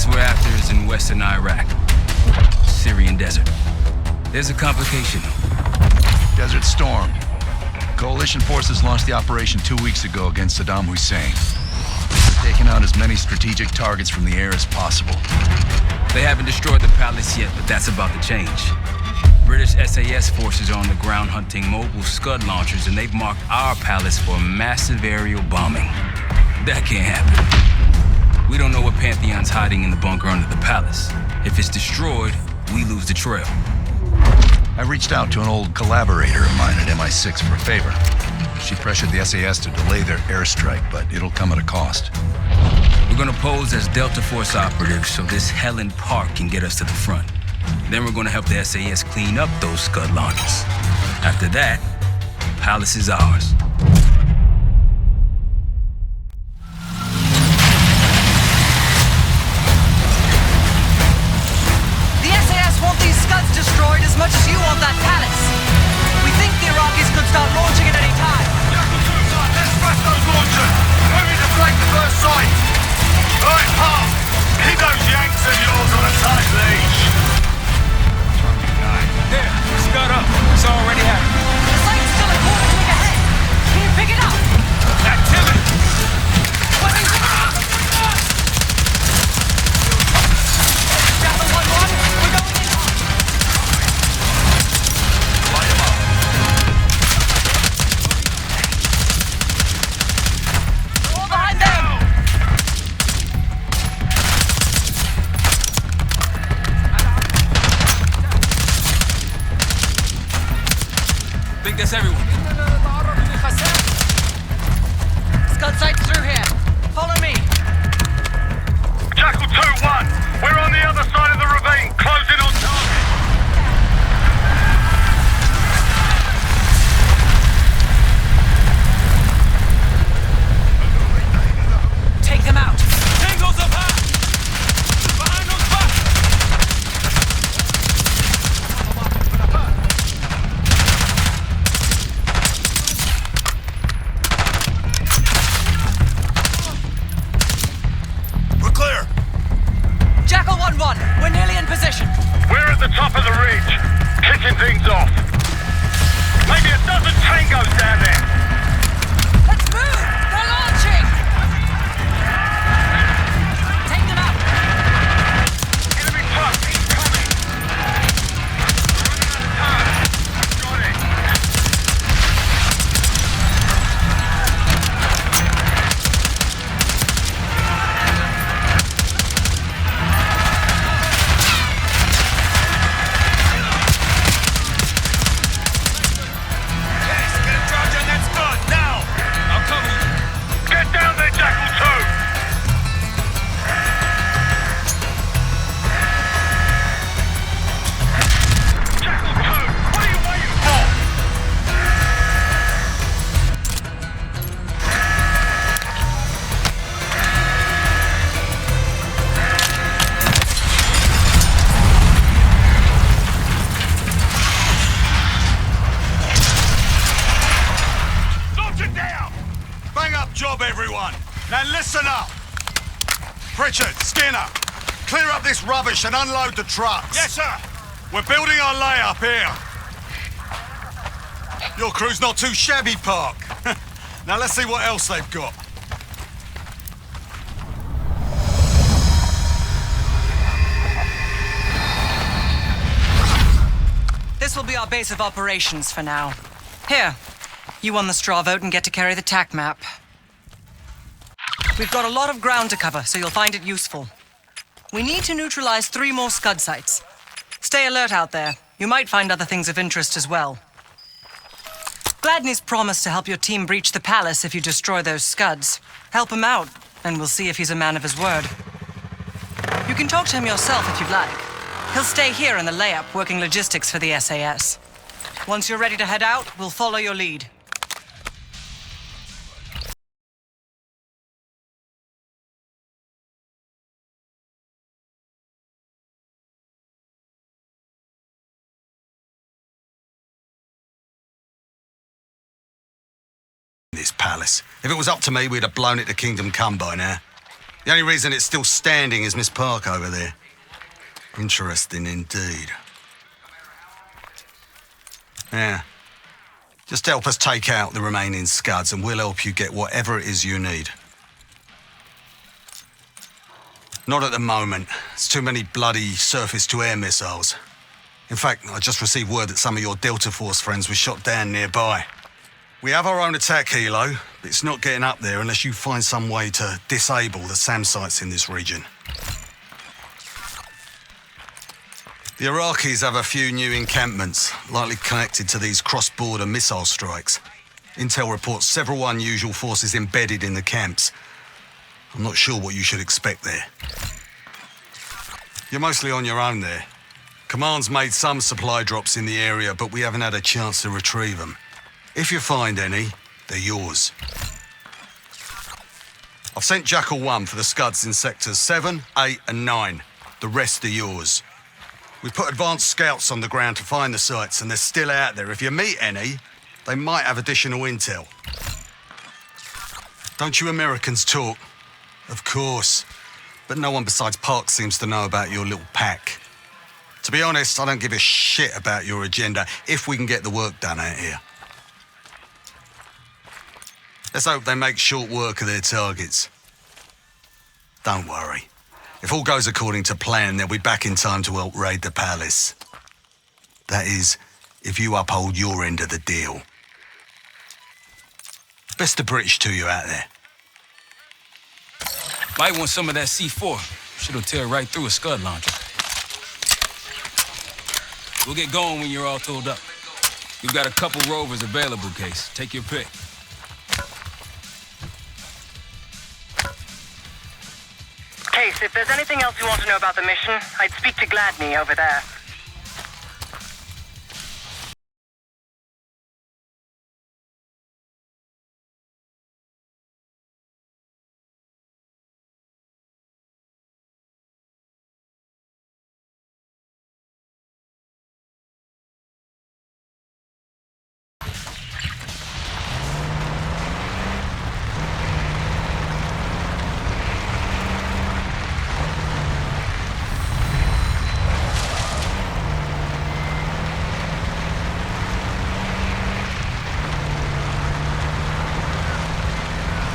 palace we're after is in western Iraq. Syrian desert. There's a complication. Desert Storm. Coalition forces launched the operation 2 weeks ago against Saddam Hussein. They're taking out as many strategic targets from the air as possible. They haven't destroyed the palace yet, but that's about to change. British SAS forces are on the ground hunting mobile Scud launchers, and they've marked our palace for massive aerial bombing. That can't happen. We don't know what Pantheon's hiding in the bunker under the palace. If it's destroyed, we lose the trail. I reached out to an old collaborator of mine at MI6 for a favor. She pressured the SAS to delay their airstrike, but it'll come at a cost. We're gonna pose as Delta Force operatives so this Helen Park can get us to the front. Then we're gonna help the SAS clean up those Scud launchers. After that, Palace is ours. The SAS want these Scuds destroyed as much as you want that palace. We think the Iraqis could start launching at any time. Let's press those launchers! Moving to flank the first site! Alright, Park! Keep those Yanks of yours on a tight leash! There, Scud up. It's already happening. The site's still a quarter click ahead. Can you pick it up? Activity! Jackal 1-1, we're going in hot. Light 'em up. All behind them! I think that's everyone. Scud site's through here. Follow me. Jackal 2-1! We're on the other side of the ravine, closing on target! Take them out. Tangles up high! Behind those boxes! We're clear! Jackal 1-1, we're nearly in position. We're at the top of the ridge, kicking things off. Maybe a dozen tangos down there. Let's move! They're launching! Take them out. Enemy truck incoming. Got it. Yes, get a charge on that Scud, now! I'll cover you. Get down there, Jackal 2! Jackal 2, what are you waiting for? Launch it down! Bang up job, everyone! Now listen up! Pritchard, Skinner, clear up this rubbish and unload the trucks. Yes, sir. We're building our layup here. Your crew's not too shabby, Park. Now let's see what else they've got. This will be our base of operations for now. Here, you won the straw vote and get to carry the TAC map. We've got a lot of ground to cover, so you'll find it useful. We need to neutralize 3 more Scud sites. Stay alert out there. You might find other things of interest as well. Gladney's promised to help your team breach the palace if you destroy those Scuds. Help him out, and we'll see if he's a man of his word. You can talk to him yourself if you'd like. He'll stay here in the layup, working logistics for the SAS. Once you're ready to head out, we'll follow your lead. This palace. If it was up to me, we'd have blown it to Kingdom Come by now. The only reason it's still standing is Miss Park over there. Interesting indeed. Yeah. Just help us take out the remaining scuds and we'll help you get whatever it is you need. Not at the moment. It's too many bloody surface-to-air missiles. In fact, I just received word that some of your Delta Force friends were shot down nearby. We have our own attack helo, but it's not getting up there unless you find some way to disable the SAM sites in this region. The Iraqis have a few new encampments, likely connected to these cross-border missile strikes. Intel reports several unusual forces embedded in the camps. I'm not sure what you should expect there. You're mostly on your own there. Command's made some supply drops in the area, but we haven't had a chance to retrieve them. If you find any, they're yours. I've sent Jackal 1 for the scuds in sectors 7, 8 and 9. The rest are yours. We put advanced scouts on the ground to find the sites, and they're still out there. If you meet any, they might have additional intel. Don't you Americans talk? Of course. But no one besides Park seems to know about your little pack. To be honest, I don't give a shit about your agenda if we can get the work done out here. Let's hope they make short work of their targets. Don't worry. If all goes according to plan, they'll be back in time to help raid the palace. That is, if you uphold your end of the deal. Best of British to you out there. Might want some of that C4. Shit'll tear right through a scud launcher. We'll get going when you're all tooled up. We've got a couple rovers available, Case. Take your pick. Case, if there's anything else you want to know about the mission, I'd speak to Gladney over there.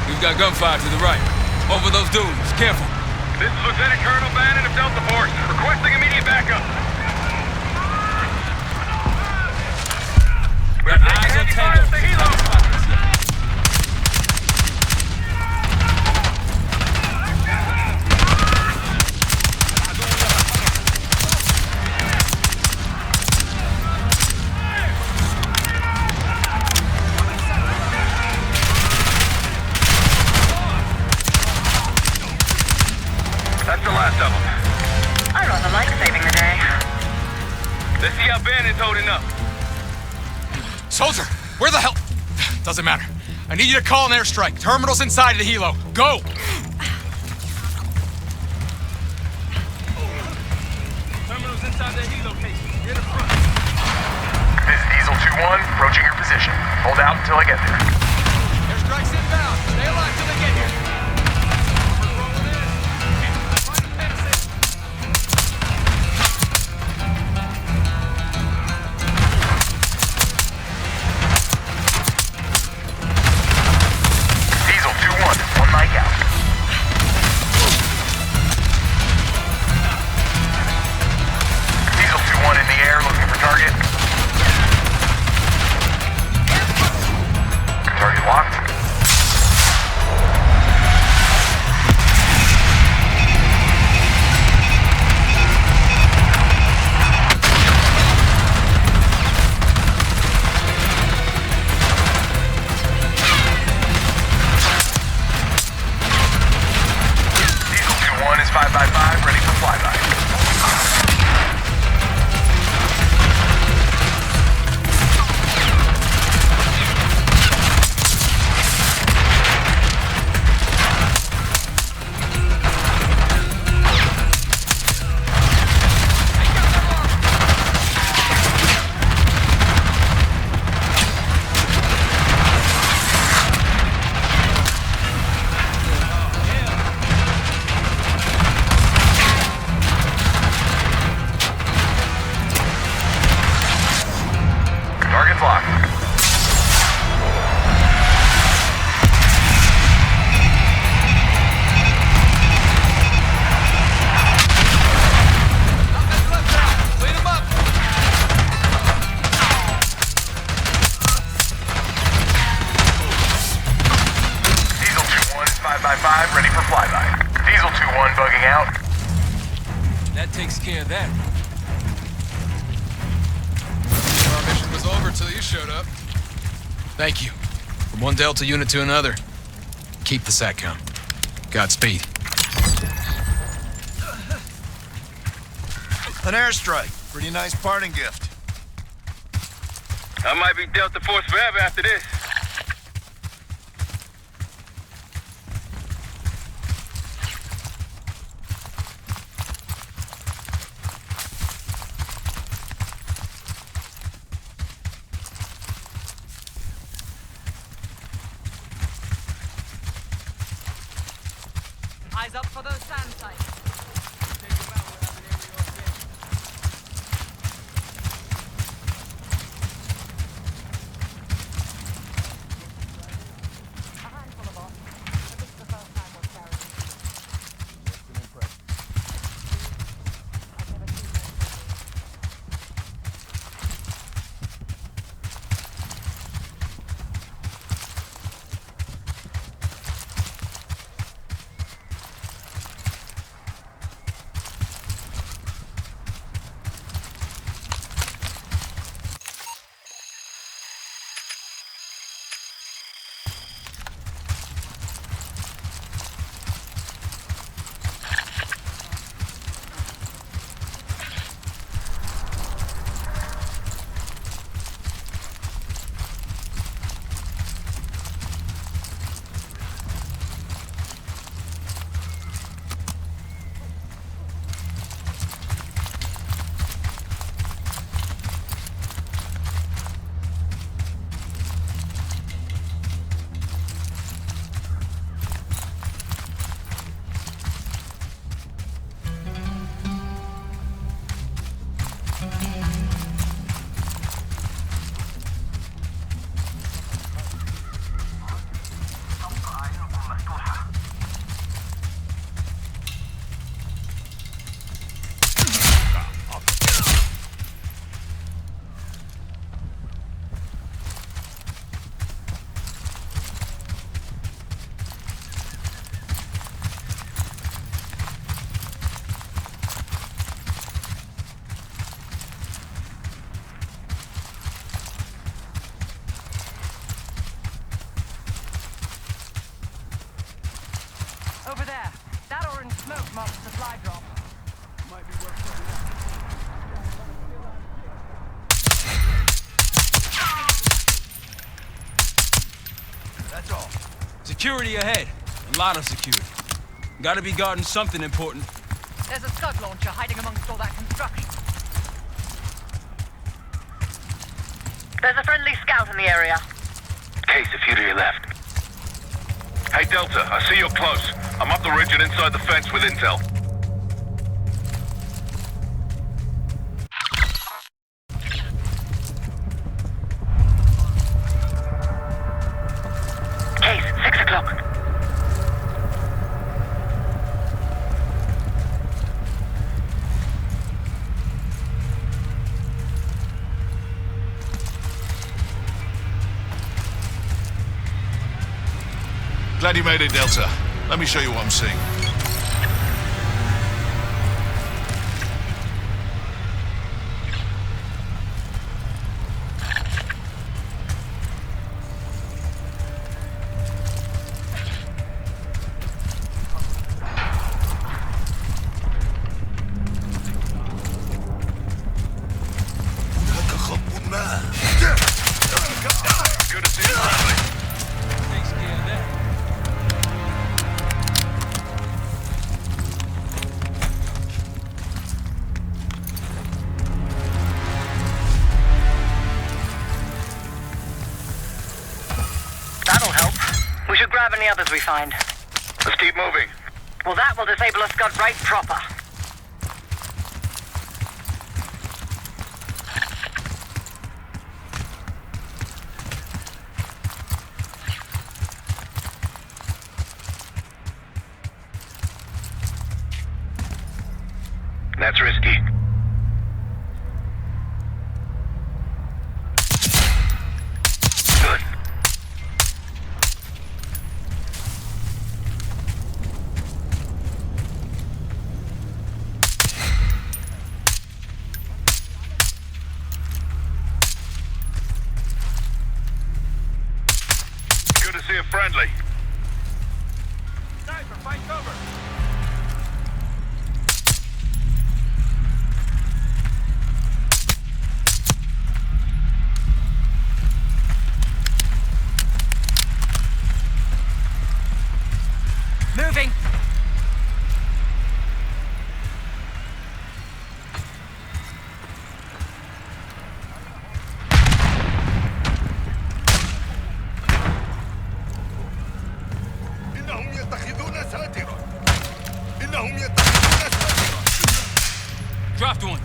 We've got gunfire to the right. Over those dunes. Careful. This is Lieutenant Colonel Bannon of Delta Force, requesting immediate backup. Got eyes on Tango. The helo. That's the last of them. I rather like saving the day. Let's see how Bannon's holding up. Soldier, where the hell? Doesn't matter. I need you to call an airstrike. Terminal's inside of the helo. Go! Terminal's inside the helo case. Get in front. This is Diesel 2-1, approaching your position. Hold out until I get there. Airstrike's inbound. Stay alive till they get here. Diesel 2-1, one mic out. Diesel 2-1 in the air, looking for target. Target locked. Diesel 2-1 is 5x5, ready for flyby. 5x5 ready for flyby. Diesel 2-1 bugging out. That takes care of that. Our mission was over till you showed up. Thank you. From one Delta unit to another. Keep the SATCOM. Godspeed. An airstrike. Pretty nice parting gift. I might be Delta Force forever after this. Eyes up for those sand sites. Over there. That orange smoke marks the fly drop. Might be worth it. That's all. Security ahead. A lot of security. Gotta be guarding something important. There's a Scud launcher hiding amongst all that construction. There's a friendly scout in the area. Case, a few to your left. Hey, Delta, I see you're close. I'm up the ridge and inside the fence with intel. Case, 6 o'clock. Glad you made it, Delta. Let me show you what I'm seeing. Good to see you, Bradley. Takes care of that. That'll help. We should grab any others we find. Let's keep moving. Well, that will disable a Scud right proper. That's risky. Good. Moving. إنهم يتخذون ساترا. إنهم يتخذون ساترا. Dropped one.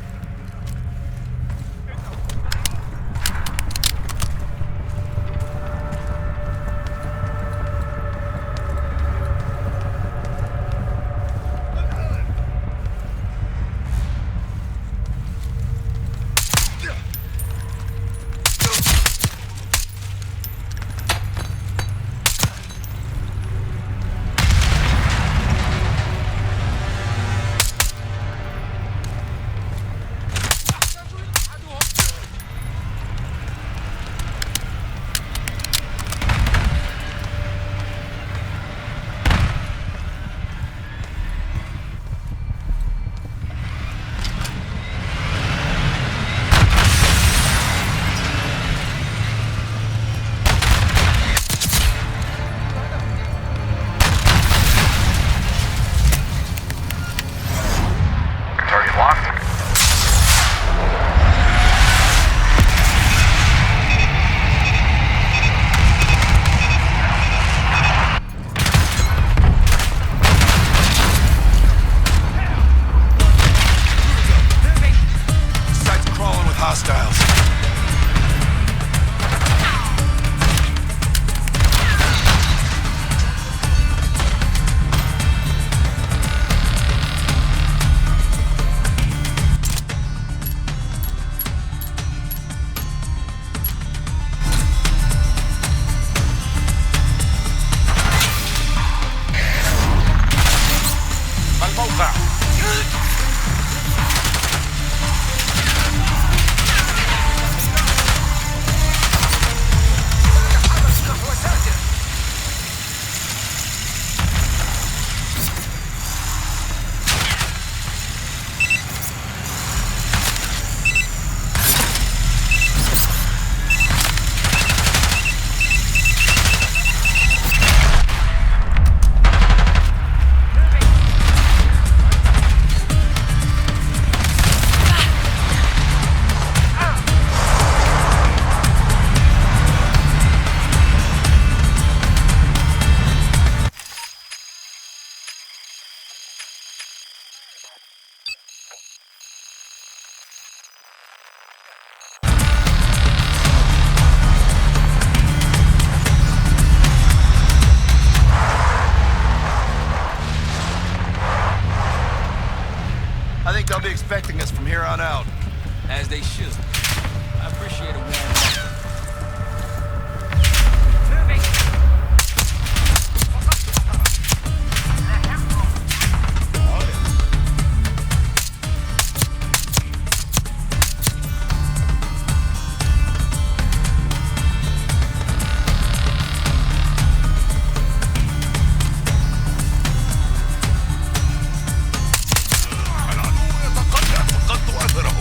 Target locked. Site's crawling with hostiles. الموقع. I think they'll be expecting us from here on out. As they should. I appreciate a warm welcome. العدو يتقدم فقدت أثره.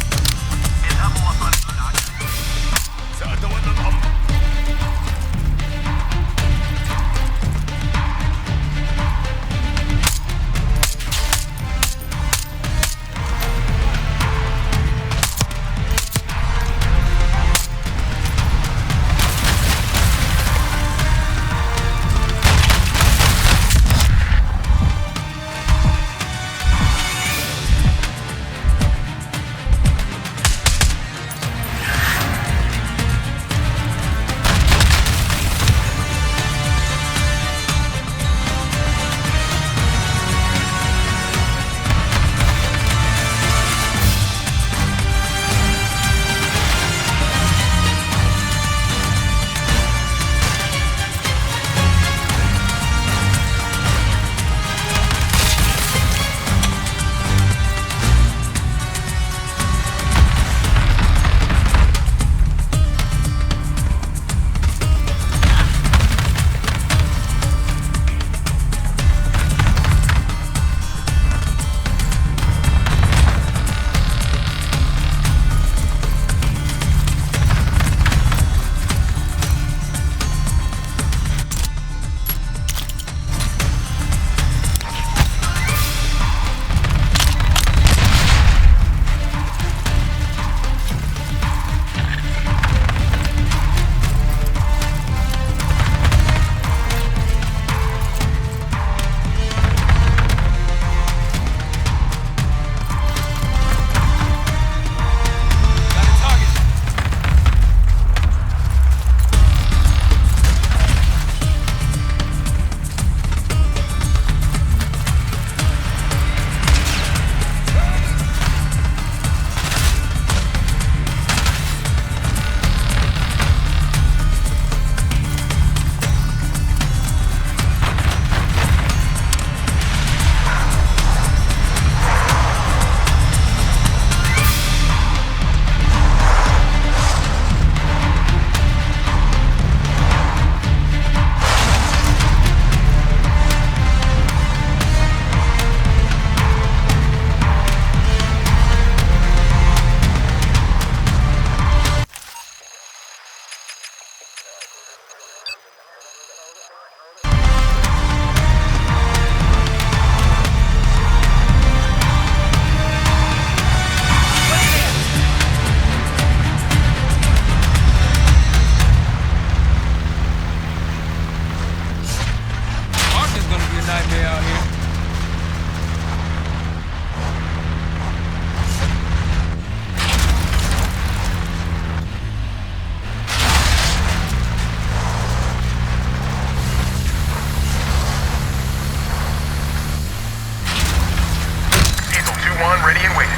2-1 ready and waiting.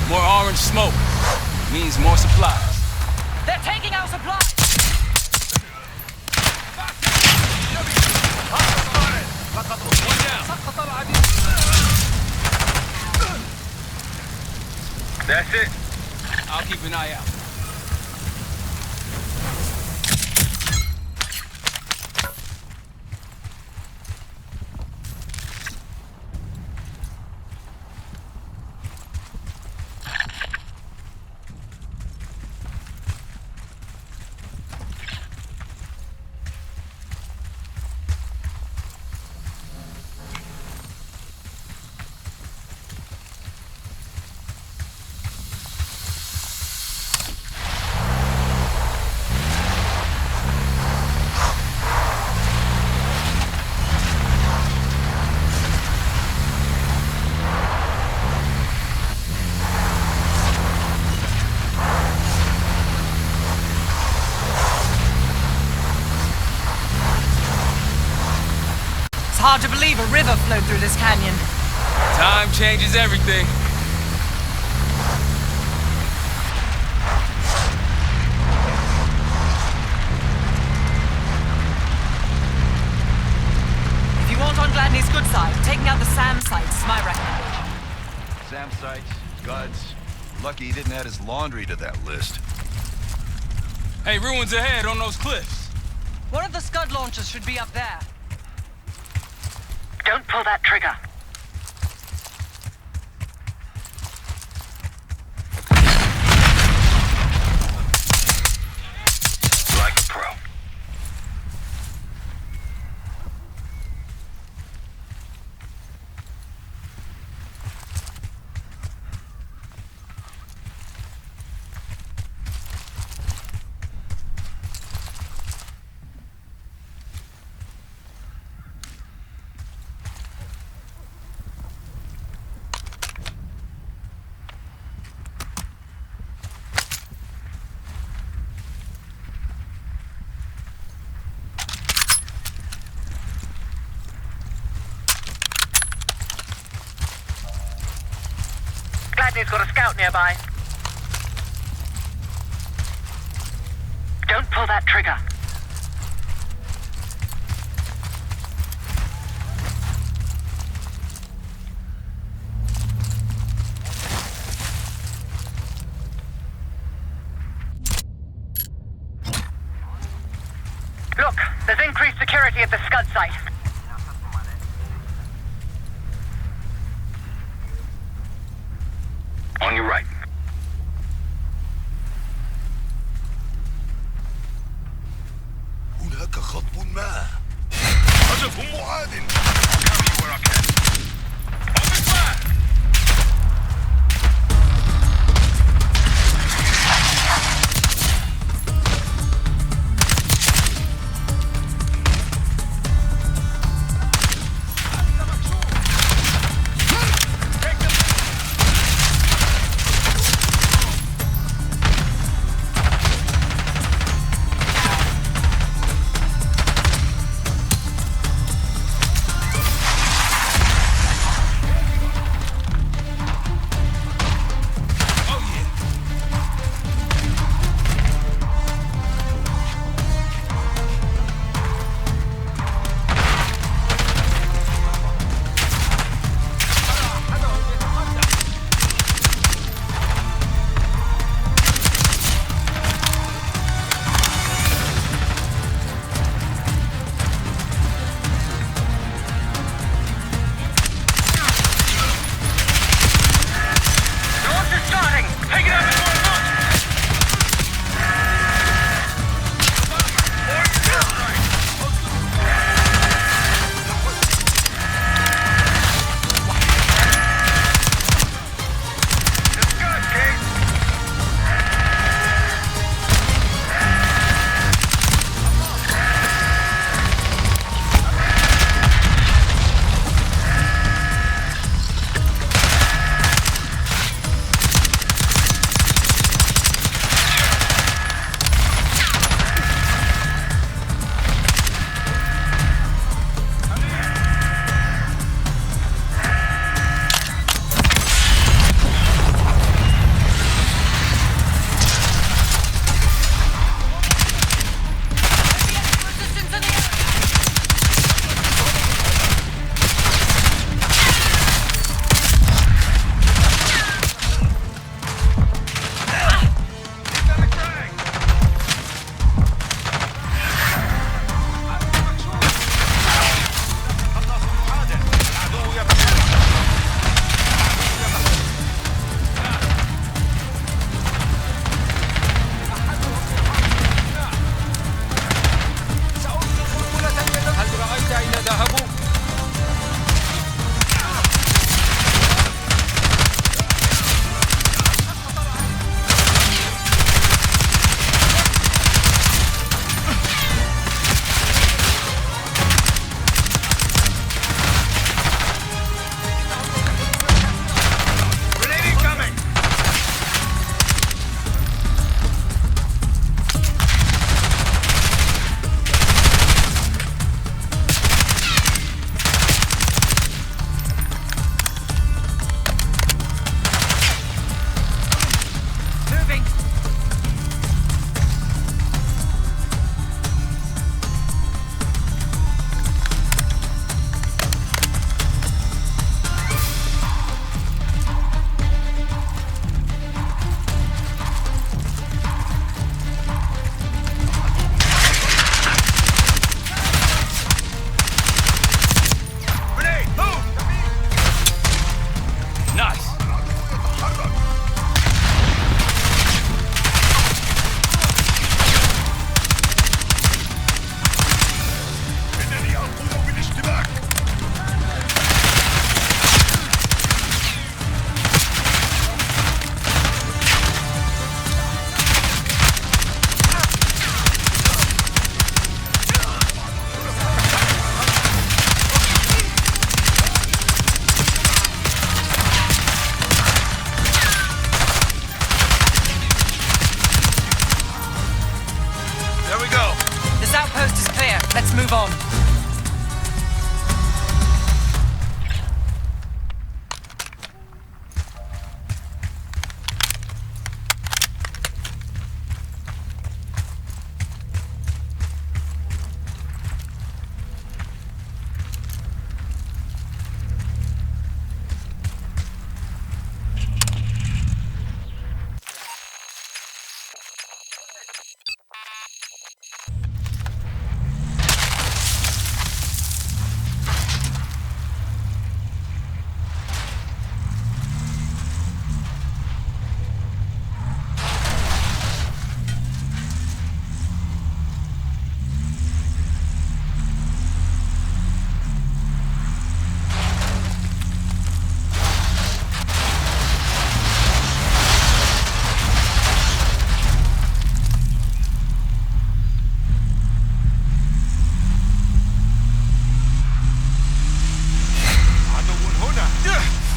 More orange smoke means more supplies. They're taking our supplies! One down. That's it. I'll keep an eye out. Hard to believe a river flowed through this canyon. Time changes everything. If you want on Gladney's good side, taking out the SAM sites is my recommendation. SAM sites, guds. Lucky he didn't add his laundry to that list. Hey, ruins ahead on those cliffs. One of the Scud launchers should be up there. Don't pull that trigger. Like a pro. Gladney's got a scout nearby. Don't pull that trigger. Look, there's increased security at the Scud site. On your right. هناك خطب ما هدف معاد. Cover you where I can. Open fire! Let's move on.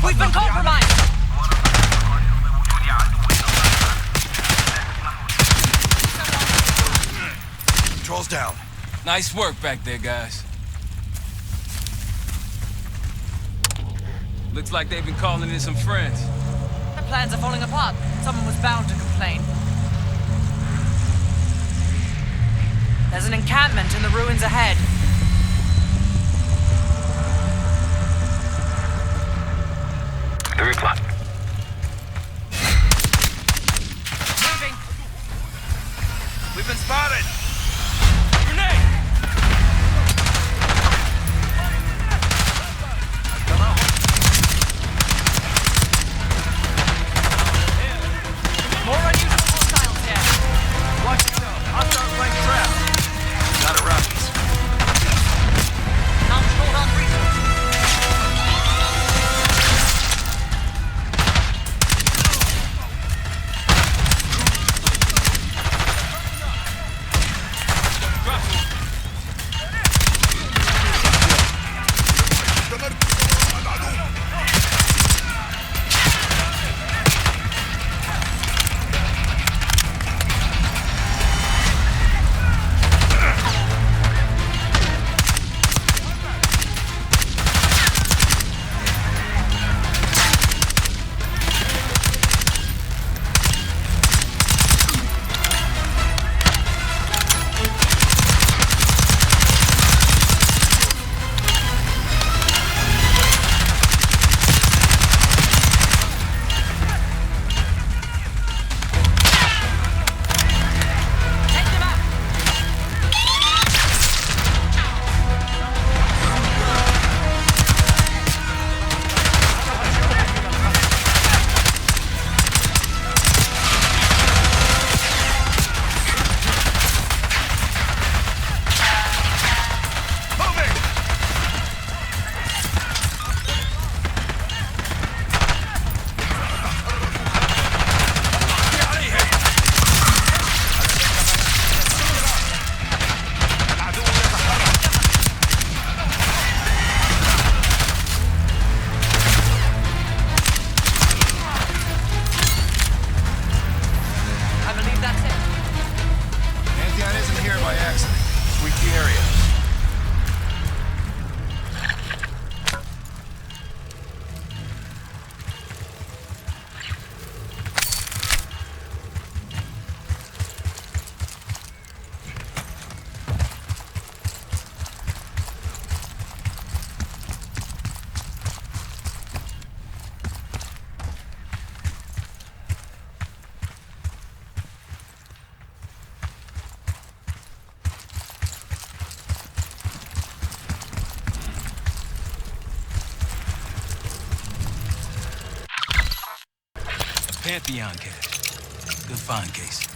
We've been compromised! Control's down. Nice work back there, guys. Looks like they've been calling in some friends. The plans are falling apart. Someone was bound to complain. There's an encampment in the ruins ahead. O'clock. Moving. We've been spotted. Grenade! More unusual hostiles here. Watch yourself. Hostile flank trap. Not a Rockies. Not short on resources. Pantheon cache. Good find, Case.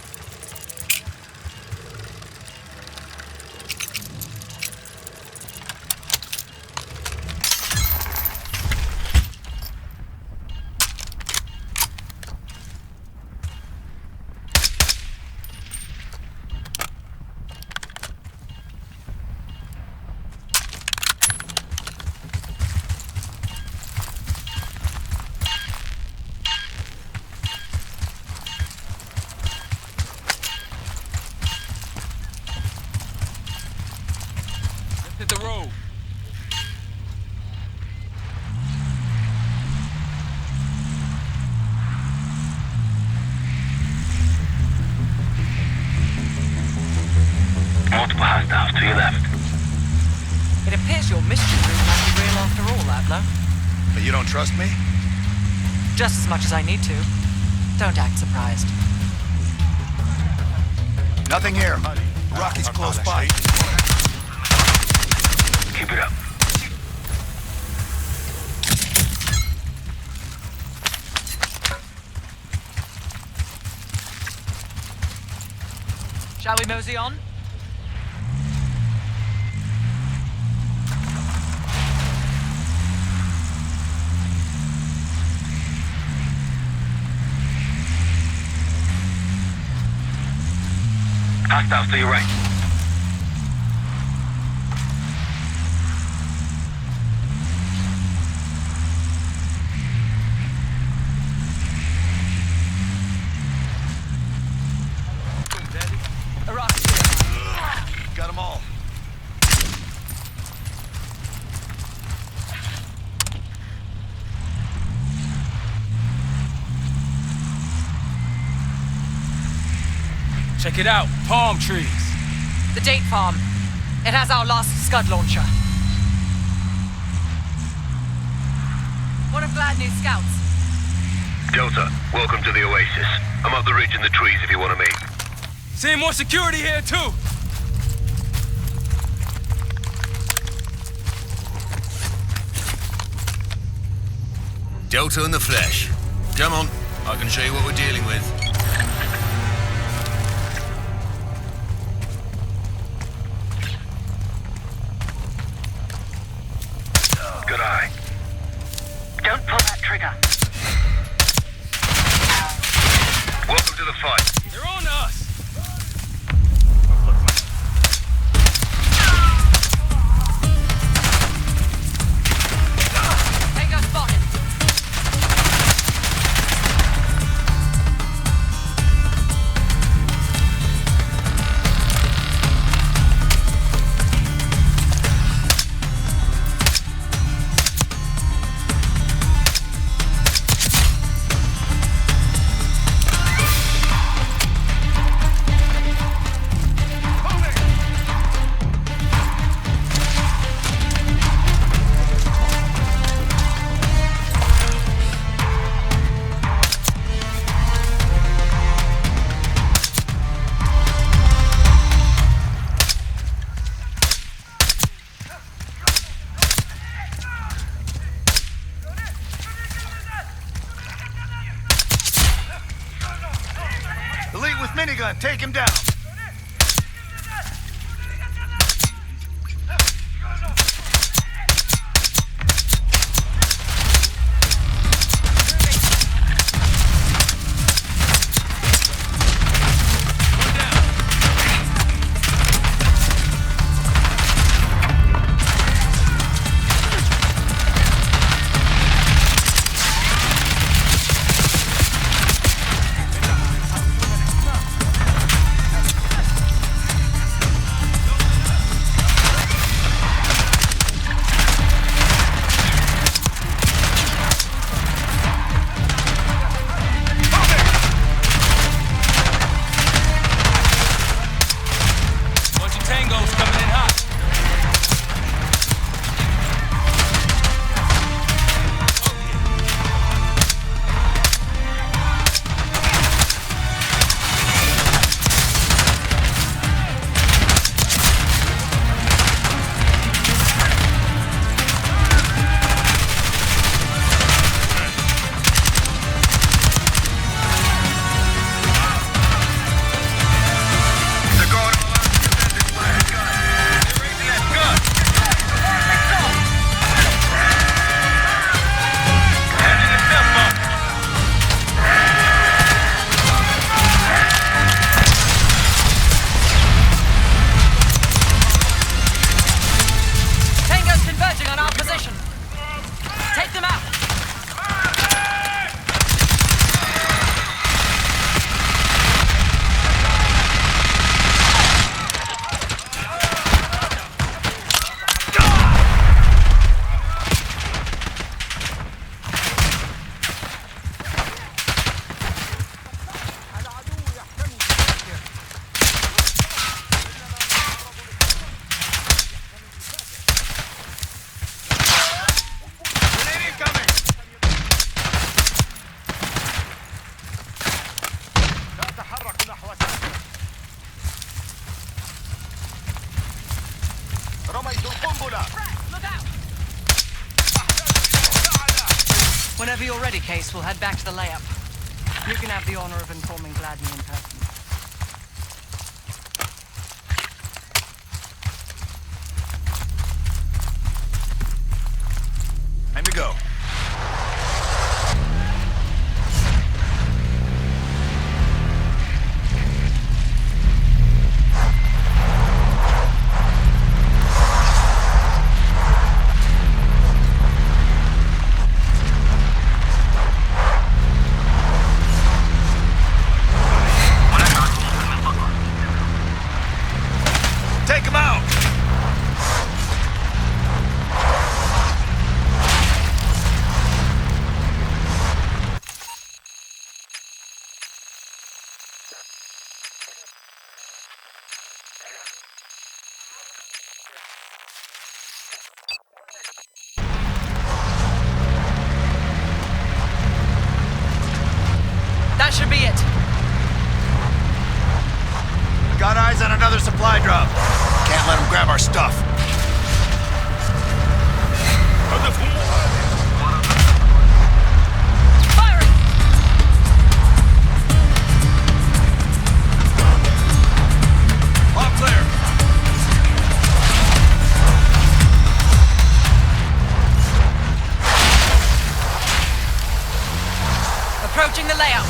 hit the road. Multiple hostiles to your left. It appears your mystery room might be real after all, Adler. But you don't trust me? Just as much as I need to. Don't act surprised. Nothing here. Rocky's close by. Keep it up. Shall we mosey on? Hostiles to your right. Got them all. Check it out, palm trees. The date farm. It has our last Scud launcher. One of Gladney's scouts. Delta, welcome to the Oasis. I'm up the ridge in the trees if you want to meet. Seeing more security here, too. Delta in the flesh. Come on, I can show you what we're dealing with. Good eye. Don't pull that trigger. Welcome to the fight. They're on us. Tango spotted. Elite with minigun, take him down. Whenever you're ready, Case, we'll head back to the layup. You can have the honor of informing Gladney in person. Time to go. Take him out! That should be it. Got eyes on another supply drop. Can't let them grab our stuff. Firing! All clear. Approaching the layout.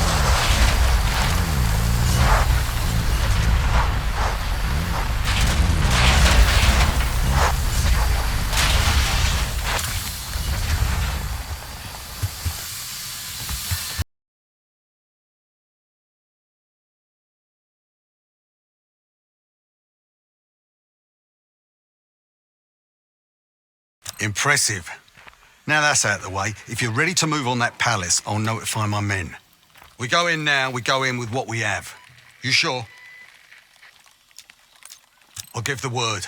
Impressive. Now that's out of the way, if you're ready to move on that palace, I'll notify my men. We go in now, we go in with what we have. You sure? I'll give the word.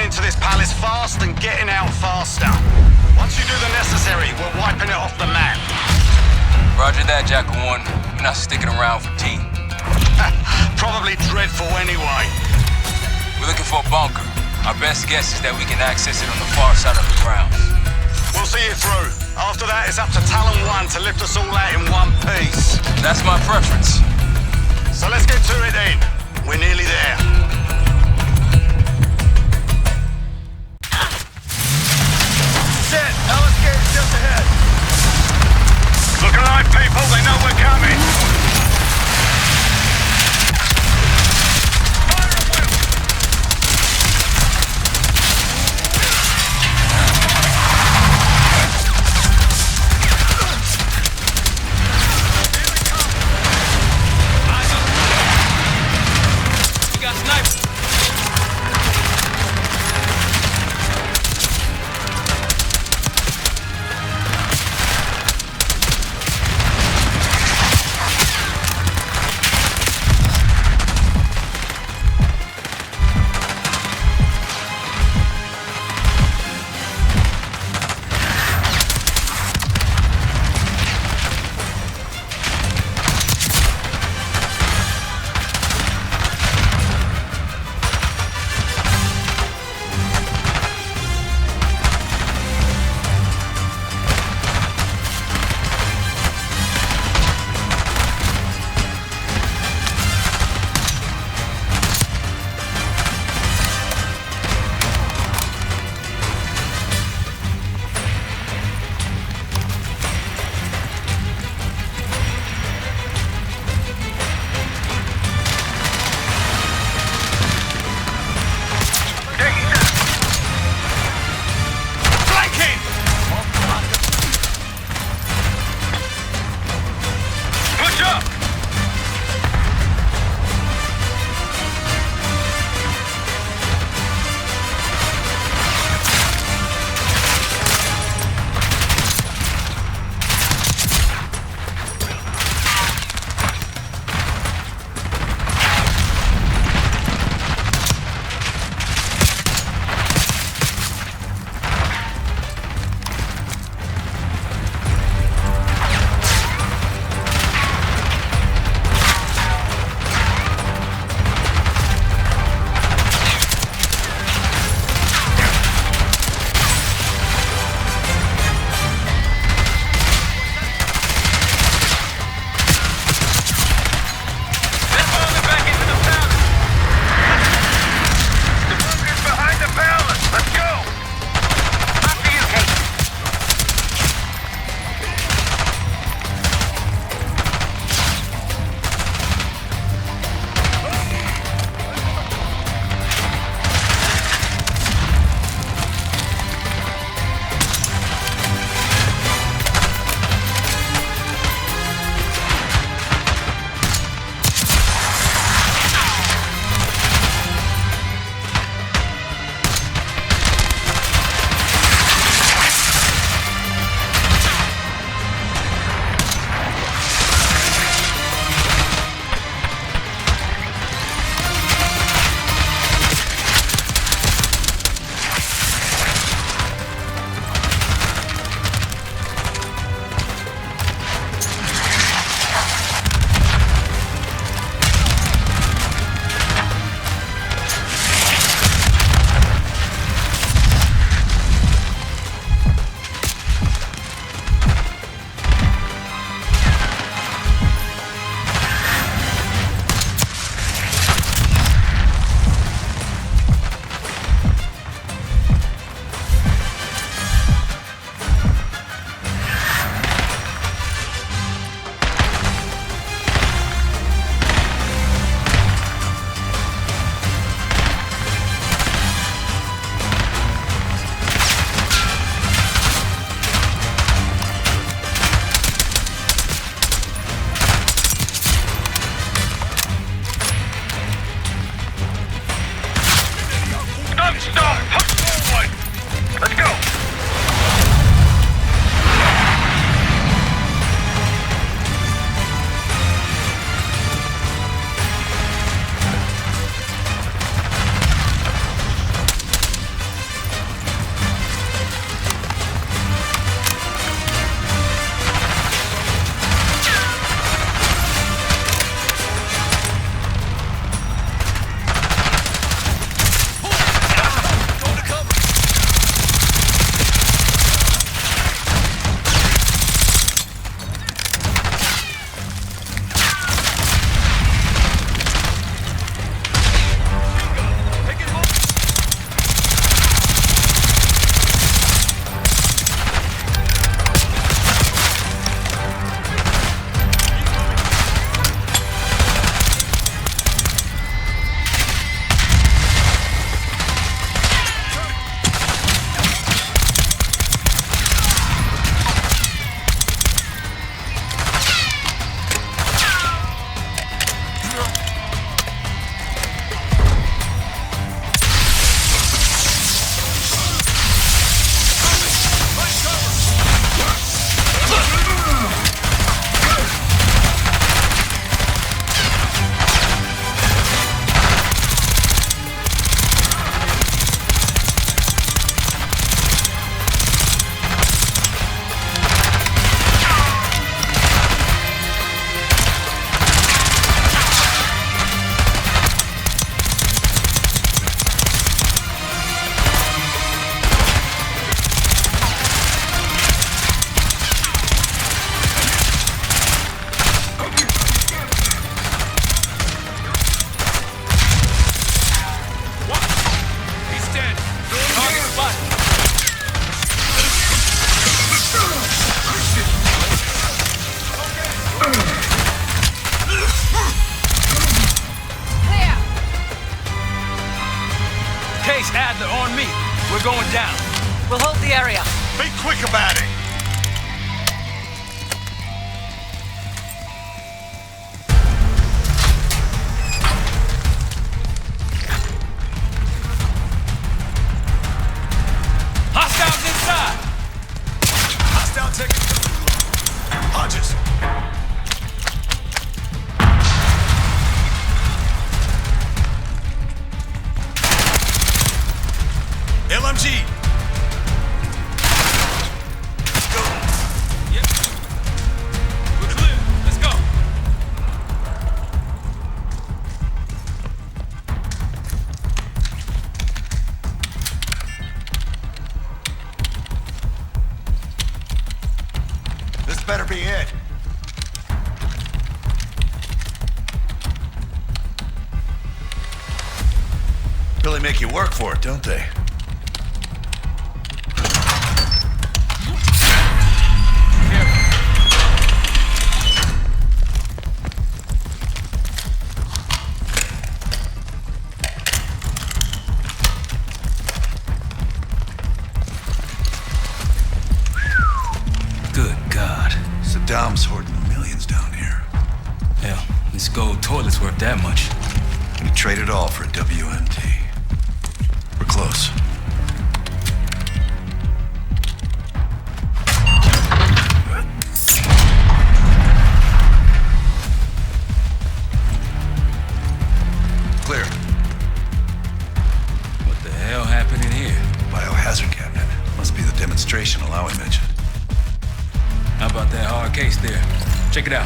Into this palace fast and getting out faster. Once you do the necessary, we're wiping it off the map. Roger that, Jackal 1. We're not sticking around for tea. Probably dreadful anyway. We're looking for a bunker. Our best guess is that we can access it on the far side of the grounds. We'll see it through. After that, it's up to Talon 1 to lift us all out in one piece. That's my preference. So let's get to it then. We're nearly there. Just ahead. Look alive, people. They know we're coming. Fire at will. Here they come. Case Adler on me. We're going down. We'll hold the area. Be quick about it. Hostiles inside. Hostile taking punches. LMG. Go. Yep. We're clear. Let's go. This better be it. Really make you work for it, don't they? Good God. Saddam's hoarding millions down here. Hell, this gold toilet's worth that much. We trade it all for a WMD. We're close. Clear. What the hell happened in here? Biohazard cabinet. Must be the demonstration Alawi mentioned. How about that hard case there? Check it out.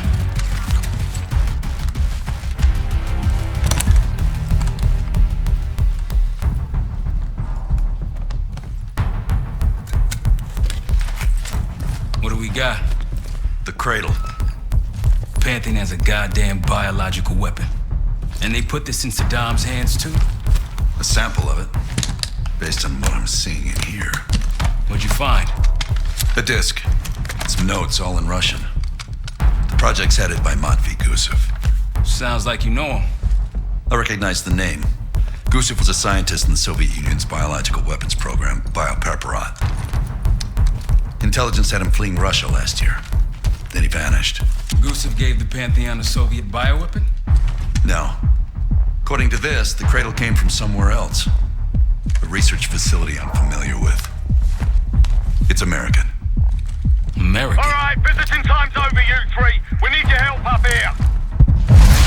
What do we got? The Cradle. Pantheon has a goddamn biological weapon. And they put this in Saddam's hands too? A sample of it, based on what I'm seeing in here. What'd you find? A disc. Some notes, all in Russian. The project's headed by Matvey Gusev. Sounds like you know him. I recognize the name. Gusev was a scientist in the Soviet Union's biological weapons program, Biopreparat. Intelligence had him fleeing Russia last year. Then he vanished. Gusev gave the Pantheon a Soviet bioweapon? No. According to this, the Cradle came from somewhere else. A research facility I'm familiar with. It's American. American? All right, visiting time's over, you three. We need your help up here.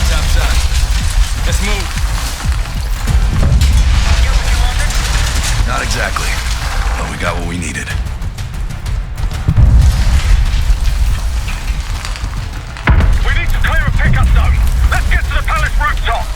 Topside. Let's move. Not exactly, but we got what we needed. We need to clear a pickup zone. Let's get to the palace rooftop.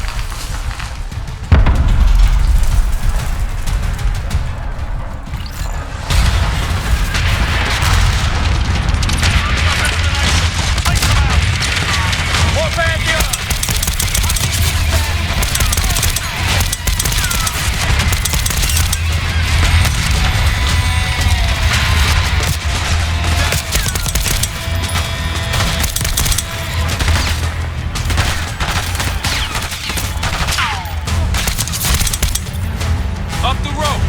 Up the rope.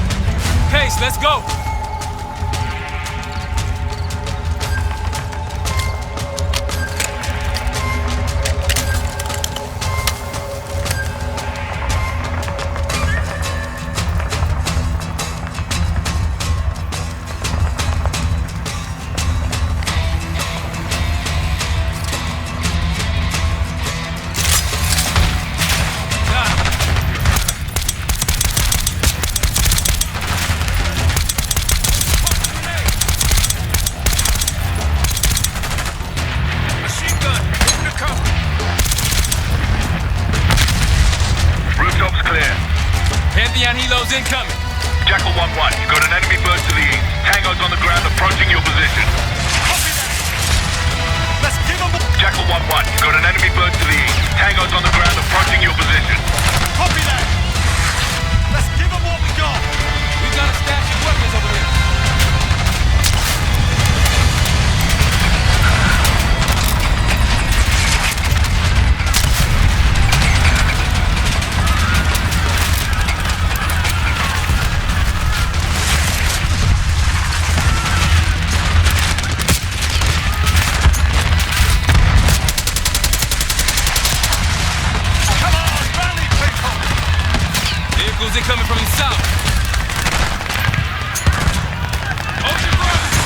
Pace, let's go. Helos incoming. Jackal 1-1, you got an enemy bird to the east. Tango's on the ground approaching your position. Copy that. Let's give them... Jackal 1-1, you got an enemy bird to the east. Tango's on the ground approaching your position. Copy that. Let's give them what we got. We got a stash of weapons over there. Vehicles incoming from the south. Hold your ground.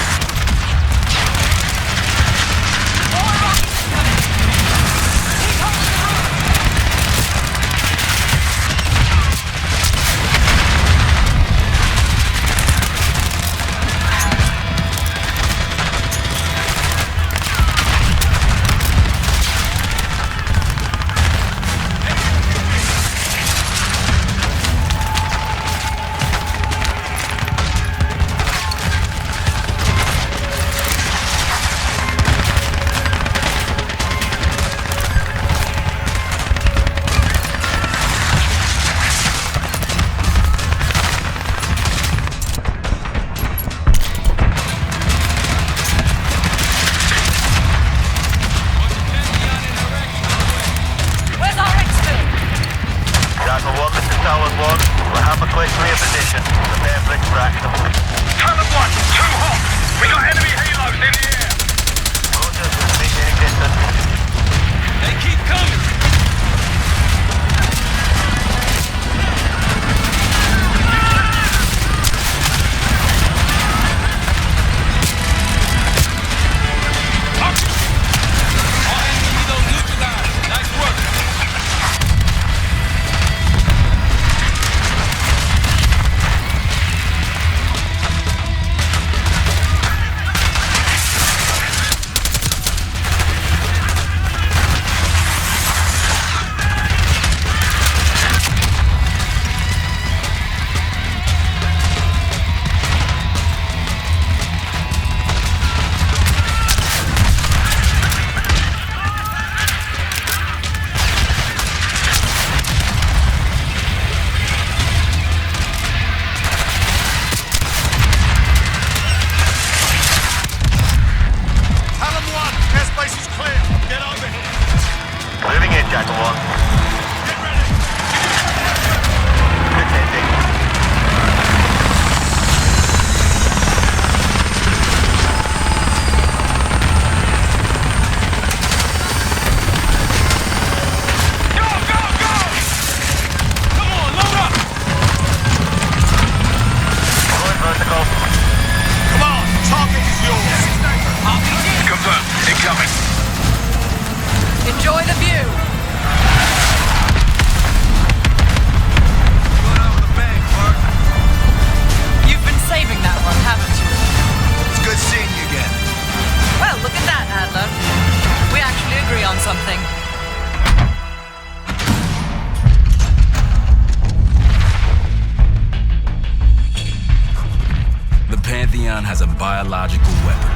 Has a biological weapon.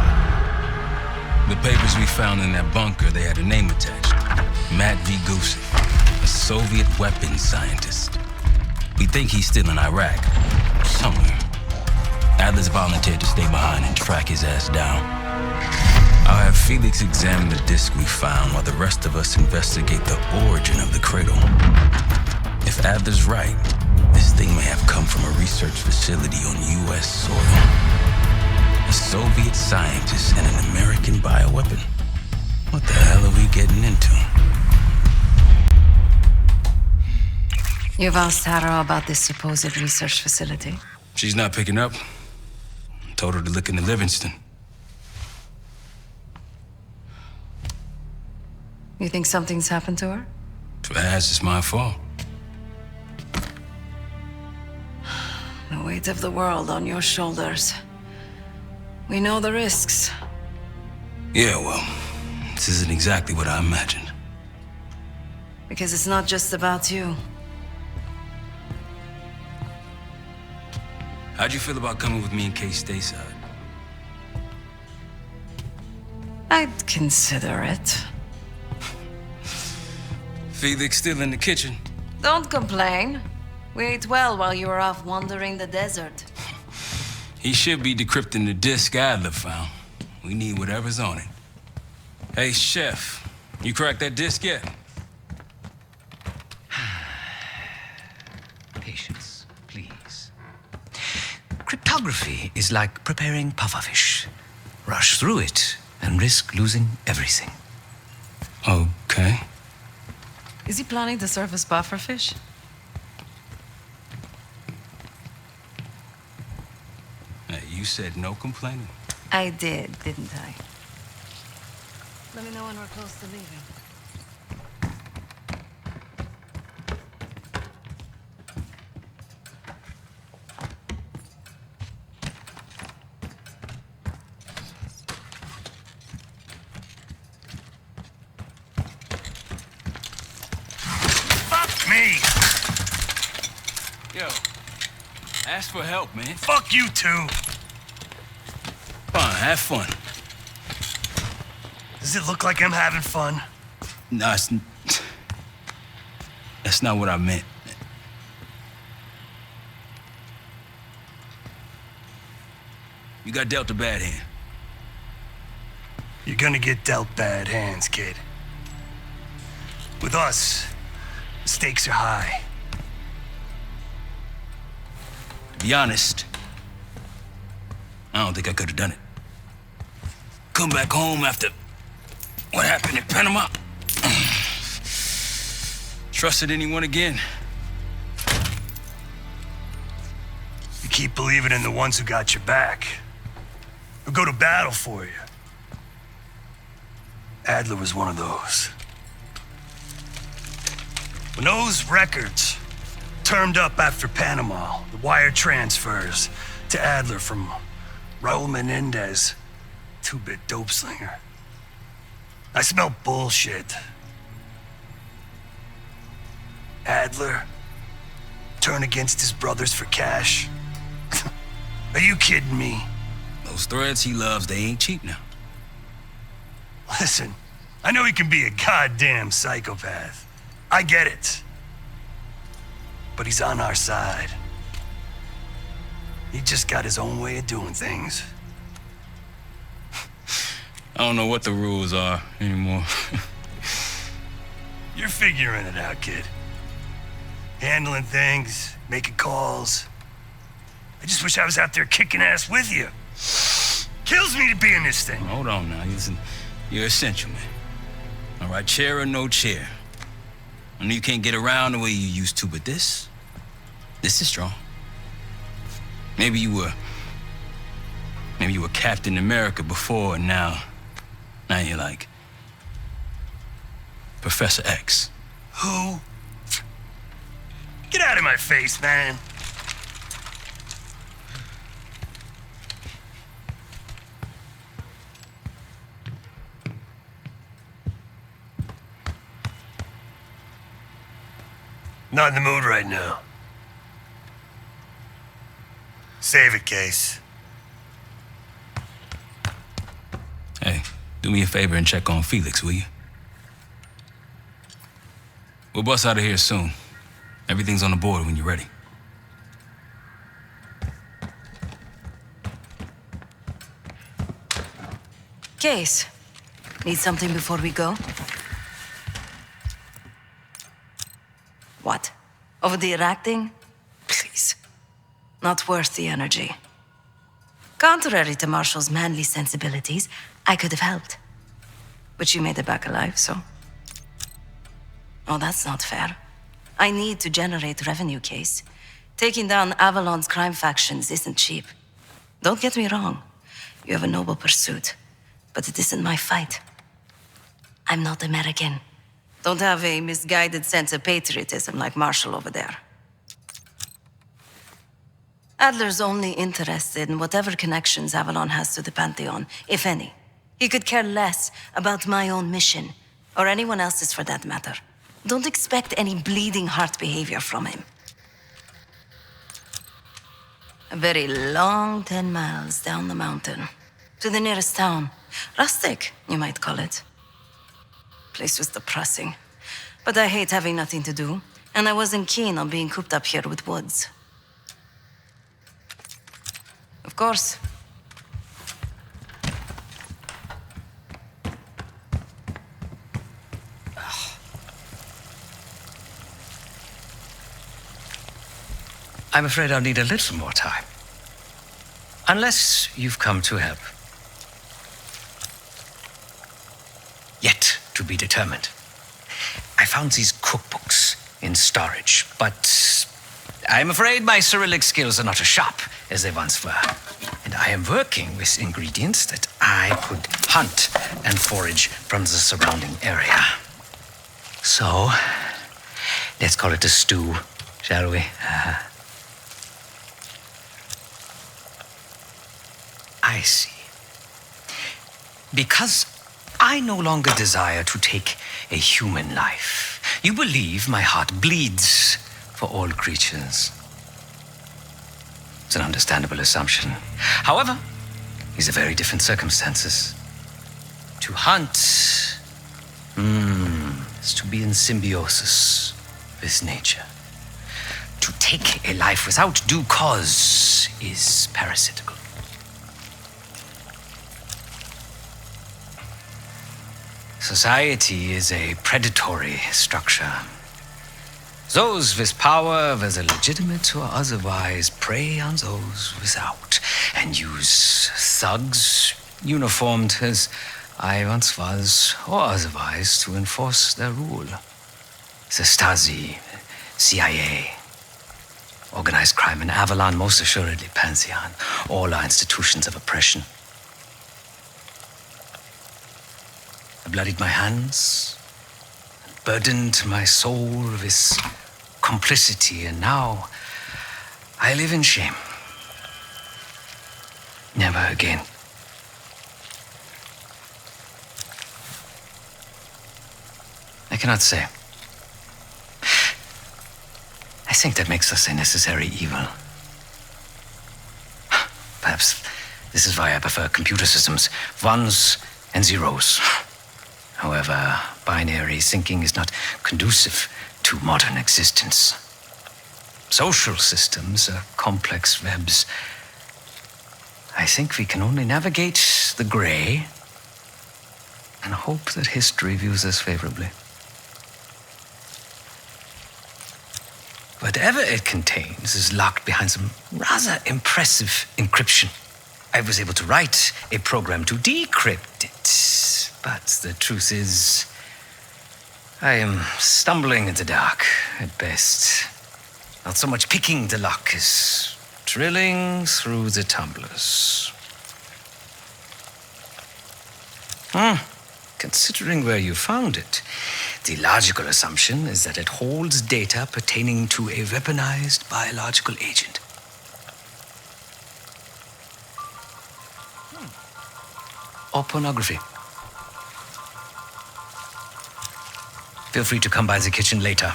The papers we found in that bunker, they had a name attached. Matt V. Gusev, a Soviet weapons scientist. We think he's still in Iraq, somewhere. Adler's volunteered to stay behind and track his ass down. I'll have Felix examine the disc we found while the rest of us investigate the origin of the Cradle. If Adler's right, this thing may have come from a research facility on U.S. soil. A Soviet scientist and an American bioweapon. What the hell are we getting into? You've asked Harrow about this supposed research facility? She's not picking up. Told her to look into Livingston. You think something's happened to her? If it has, it's my fault. The weight of the world on your shoulders. We know the risks. Yeah, well, this isn't exactly what I imagined. Because it's not just about you. How'd you feel about coming with me in case stateside? I'd consider it. Felix still in the kitchen? Don't complain. We ate well while you were off wandering the desert. He should be decrypting the disc Adler found. We need whatever's on it. Hey, Chef, you cracked that disc yet? Patience, please. Cryptography is like preparing pufferfish. Rush through it and risk losing everything. Okay. Is he planning to serve us pufferfish? You said no complaining. I did, didn't I? Let me know when we're close to leaving. Me! Yo, ask for help, man. Fuck you too! Fine, have fun. Does it look like I'm having fun? No, that's not what I meant. You got dealt a bad hand. You're gonna get dealt bad hands, kid. With us, the stakes are high. To be honest, I don't think I could have done it. Come back home after what happened in Panama. Trusted anyone again? You keep believing in the ones who got your back, who go to battle for you. Adler was one of those. When those records turned up after Panama, the wire transfers to Adler from Raul Menendez, two-bit dope slinger, I smelled bullshit. Adler turn against his brothers for cash? Are you kidding me? Those threads he loves, they ain't cheap now. Listen, I know he can be a goddamn psychopath. I get it. But he's on our side. He just got his own way of doing things. I don't know what the rules are anymore. You're figuring it out, kid. Handling things, making calls. I just wish I was out there kicking ass with you. Kills me to be in this thing. Hold on now. Listen, you're essential, man. All right, chair or no chair. I know you can't get around the way you used to, but this is strong. Maybe you were Captain America before, and now you're like Professor X. Who? Get out of my face, man. Not in the mood right now. Save it, Case. Hey, do me a favor and check on Felix, will you? We'll bust out of here soon. Everything's on the board when you're ready. Case, need something before we go? What? Over the Iraq thing? Please. Not worth the energy. Contrary to Marshall's manly sensibilities, I could have helped. But you made it back alive, so... Oh, that's not fair. I need to generate revenue, Case. Taking down Avalon's crime factions isn't cheap. Don't get me wrong. You have a noble pursuit. But it isn't my fight. I'm not American. Don't have a misguided sense of patriotism like Marshall over there. Adler's only interested in whatever connections Avalon has to the Pantheon, if any. He could care less about my own mission, or anyone else's for that matter. Don't expect any bleeding heart behavior from him. A very long 10 miles down the mountain, to the nearest town. Rustic, you might call it. Place was depressing, but I hate having nothing to do, and I wasn't keen on being cooped up here with Woods. Of course. I'm afraid I'll need a little more time. Unless you've come to help. Yet to be determined. I found these cookbooks in storage, but I'm afraid my Cyrillic skills are not as sharp as they once were. And And I am working with ingredients that I could hunt and forage from the surrounding area. So, let's call it a stew, shall we? I see. Because I no longer desire to take a human life, you believe my heart bleeds for all creatures. It's an understandable assumption. However, these are very different circumstances. To hunt is to be in symbiosis with nature. To take a life without due cause is parasitical. Society is a predatory structure. Those with power, whether legitimate or otherwise, prey on those without and use thugs uniformed as I once was, or otherwise, to enforce their rule. The Stasi, CIA, organized crime in Avalon, most assuredly Pantheon, all are institutions of oppression. I bloodied my hands, burdened my soul with complicity, and now I live in shame. Never again. I cannot say. I think that makes us a necessary evil. Perhaps this is why I prefer computer systems, ones and zeros. However, binary thinking is not conducive to modern existence. Social systems are complex webs. I think we can only navigate the gray and hope that history views us favorably. Whatever it contains is locked behind some rather impressive encryption. I was able to write a program to decrypt it, but the truth is, I am stumbling in the dark at best. Not so much picking the lock as drilling through the tumblers. Considering where you found it, the logical assumption is that it holds data pertaining to a weaponized biological agent. Or pornography. Feel free to come by the kitchen later.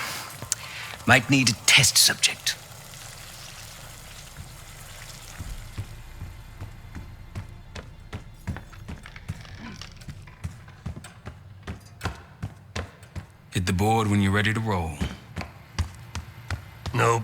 Might need a test subject. Hit the board when you're ready to roll. Nope.